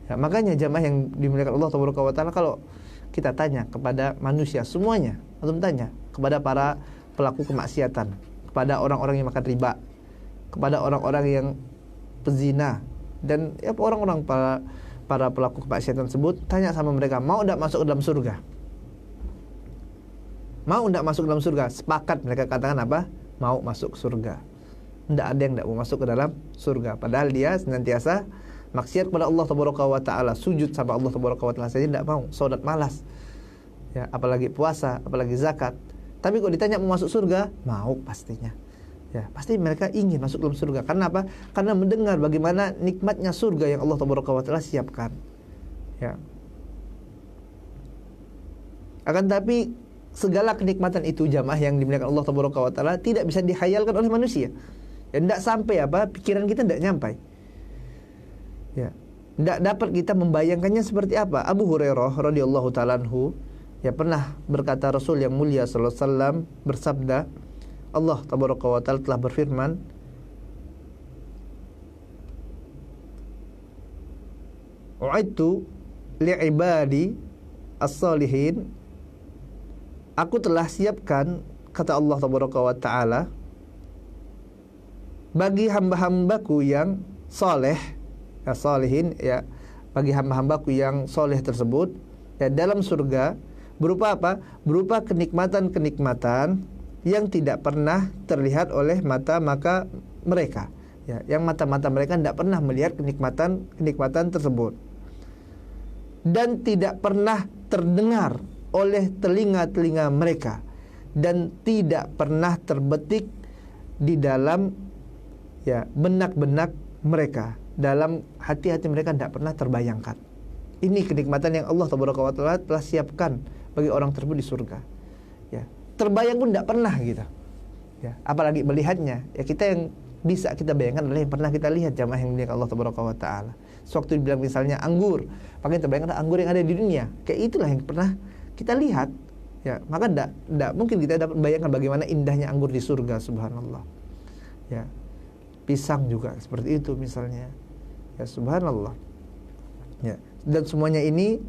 Ya, makanya jamaah yang dimuliakan Allah tabaraka wa taala, kalau kita tanya kepada manusia semuanya, atau tanya kepada para pelaku kemaksiatan, kepada orang-orang yang makan riba, kepada orang-orang yang pezina, dan ya orang-orang para pelaku kemaksiatan tersebut, tanya sama mereka, mau tidak masuk ke dalam surga? Mau tidak masuk ke dalam surga? Sepakat mereka katakan apa? Mau masuk surga. Tidak ada yang tidak mau masuk ke dalam surga. Padahal dia senantiasa maksiat kepada Allah tabaraka wa taala, sujud sama Allah tabaraka wa taala saja tidak mau, salat malas. Ya, apalagi puasa, apalagi zakat. Tapi kalau ditanya mau masuk surga, mau pastinya. Ya, pasti mereka ingin masuk dalam surga. Karena apa? Karena mendengar bagaimana nikmatnya surga yang Allah tabaraka wa taala siapkan. Ya. Akan tapi segala kenikmatan itu jamaah yang dimuliakan Allah tabaraka wa taala tidak bisa dihayalkan oleh manusia. Ya, tidak sampai apa? Pikiran kita tidak nyampai. Ya, tidak dapat kita membayangkannya seperti apa. Abu Hurairah radhiyallahu ta'ala anhu ya pernah berkata, Rasul yang mulia sallallahu alaihi wasallam bersabda, Allah tabaraka wa ta'ala telah berfirman, U'idtu li'ibadi as-salihin, aku telah siapkan, kata Allah tabaraka wa ta'ala, bagi hamba-hambaku yang soleh, ya, salihin, ya, bagi hamba-hambaku yang soleh tersebut, ya, dalam surga, berupa apa? Berupa kenikmatan-kenikmatan yang tidak pernah terlihat oleh mata-mata mereka, ya, yang mata-mata mereka tidak pernah melihat kenikmatan tersebut, dan tidak pernah terdengar oleh telinga-telinga mereka, dan tidak pernah terbetik di dalam, ya, benak-benak mereka, dalam hati-hati mereka tidak pernah terbayangkan. Ini kenikmatan yang Allah tabaraka wa taala telah siapkan bagi orang tersebut di surga. Ya, terbayang pun tidak pernah gitu. Ya, apalagi melihatnya. Ya, kita yang bisa kita bayangkan adalah yang pernah kita lihat, jamaah yang dimuliakan Allah tabaraka wa taala. Sewaktu dibilang misalnya anggur, maka terbayangkan anggur yang ada di dunia. Kayak itulah yang pernah kita lihat. Ya, maka tidak mungkin kita dapat bayangkan bagaimana indahnya anggur di surga, subhanallah. Ya. Pisang juga seperti itu misalnya. Ya, subhanallah. Ya, dan semuanya ini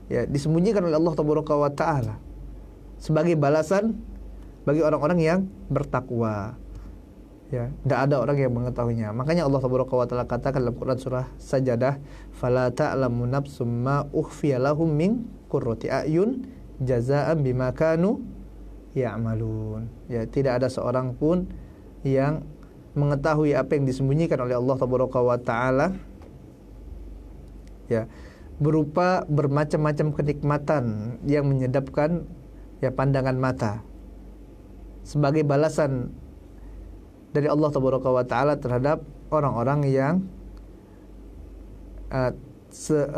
ya disembunyikan oleh Allah tabaraka wa taala sebagai balasan bagi orang-orang yang bertakwa. Ya, tidak ada orang yang mengetahuinya. Makanya Allah tabaraka wa taala katakan dalam Quran surah Sajadah, "Fala ta'lamu nafsum ma ukhfiya lahum min qurrati a'yun jazaa'an bima kanu ya'malun." Ya, tidak ada seorang pun yang mengetahui apa yang disembunyikan oleh Allah tabaraka wa taala ya, berupa bermacam-macam kenikmatan yang menyedapkan ya pandangan mata sebagai balasan dari Allah Tabaraka wa Ta'ala terhadap orang-orang yang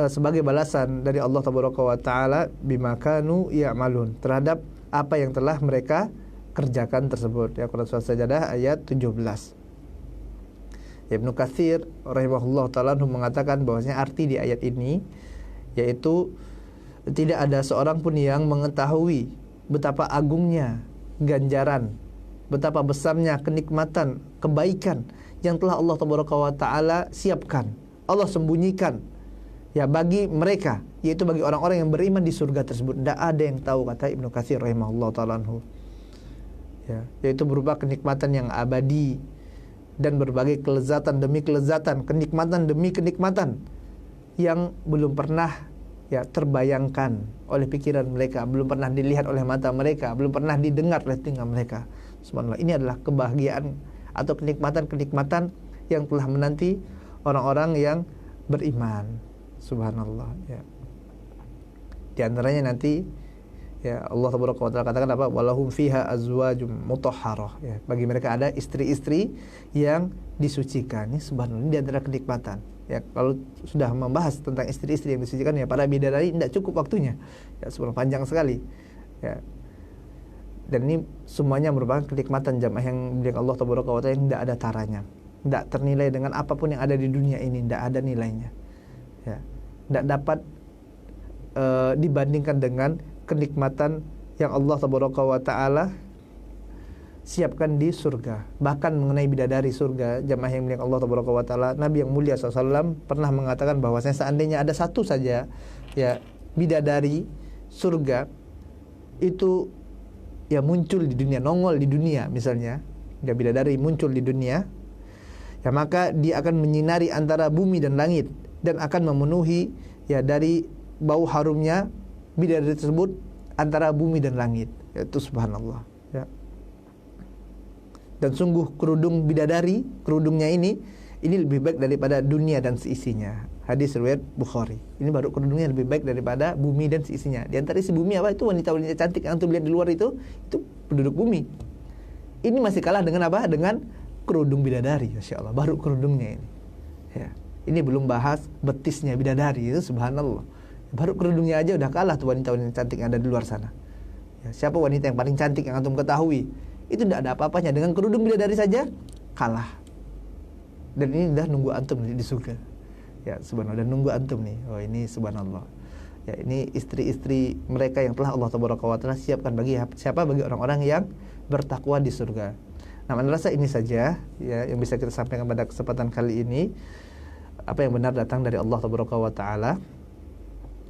sebagai balasan dari Allah Tabaraka wa Ta'ala bima kanu ya'malun, terhadap apa yang telah mereka kerjakan tersebut. Ya, Quran Surah Sajadah ayat 17. Ibnu Katsir rahimahullah ta'ala mengatakan bahwasanya arti di ayat ini yaitu tidak ada seorang pun yang mengetahui betapa agungnya ganjaran, betapa besarnya kenikmatan, kebaikan yang telah Allah Tabaraka wa Ta'ala siapkan, Allah sembunyikan ya bagi mereka, yaitu bagi orang-orang yang beriman di surga tersebut. Tidak ada yang tahu, kata Ibnu Katsir rahimahullah ta'ala ya, yaitu berupa kenikmatan yang abadi dan berbagai kelezatan demi kelezatan, kenikmatan demi kenikmatan yang belum pernah ya terbayangkan oleh pikiran mereka, belum pernah dilihat oleh mata mereka, belum pernah didengar oleh telinga mereka. Subhanallah, ini adalah kebahagiaan atau kenikmatan-kenikmatan yang telah menanti orang-orang yang beriman. Subhanallah ya. Di antaranya nanti ya Allah Tabaraka wa Ta'ala katakan apa? Walahum fiha azwajum mutahharah ya. Bagi mereka ada istri-istri yang disucikan. Ini subhanallah, ini di antara kenikmatan. Ya, kalau sudah membahas tentang istri-istri yang disucikan ya para bidadari tidak cukup waktunya. Ya, sebelum panjang sekali. Ya. Dan ini semuanya merupakan kenikmatan jamaah yang milik Allah Tabaraka wa Ta'ala yang tidak ada taranya. Tidak ternilai dengan apapun yang ada di dunia ini, tidak ada nilainya. Ya. Tidak dapat dibandingkan dengan kenikmatan yang Allah Tabaraka wa Ta'ala siapkan di surga. Bahkan mengenai bidadari surga, jamaah yang milik Allah Tabaraka wa Ta'ala, Nabi yang mulia SAW pernah mengatakan bahwasanya seandainya ada satu saja ya bidadari surga itu ya muncul di dunia, nongol di dunia misalnya, ya bidadari muncul di dunia, ya maka dia akan menyinari antara bumi dan langit dan akan memenuhi ya dari bau harumnya bidadari tersebut antara bumi dan langit. Yaitu subhanallah ya. Dan sungguh kerudung bidadari, kerudungnya ini lebih baik daripada dunia dan seisinya. Hadis riwayat Bukhari. Ini baru kerudungnya lebih baik daripada bumi dan seisinya. Di antara isi bumi apa? Itu wanita-wanita cantik yang antum lihat di luar itu penduduk bumi. Ini masih kalah dengan apa? Dengan kerudung bidadari. Masya Allah, baru kerudungnya ini. Ya. Ini belum bahas betisnya bidadari, itu subhanallah. Baru kerudungnya aja udah kalah tuh wanita-wanita cantik yang ada di luar sana. Ya, siapa wanita yang paling cantik yang antum ketahui? Itu tidak ada apa-apanya, dengan kerudung bidadari saja kalah. Dan ini udah nunggu antum di surga. Ya subhanallah, dan nunggu antum nih. Oh ini subhanallah. Ya ini istri-istri mereka yang telah Allah Tabaraka wa Ta'ala siapkan bagi siapa? Bagi orang-orang yang bertakwa di surga. Nah, saya rasa ini saja ya yang bisa kita sampaikan pada kesempatan kali ini. Apa yang benar datang dari Allah Tabaraka wa Ta'ala,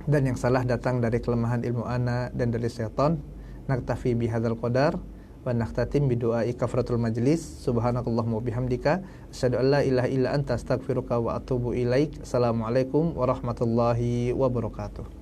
dan yang salah datang dari kelemahan ilmu ana dan dari syaitan. Naktafi bihadzal qadar wa nakhtatim bidu'ai kafaratul majlis. Subhanakallahumma bihamdika asyhadu an la ilaha illa anta astaghfiruka wa atubu ilaik. Assalamualaikum warahmatullahi wabarakatuh.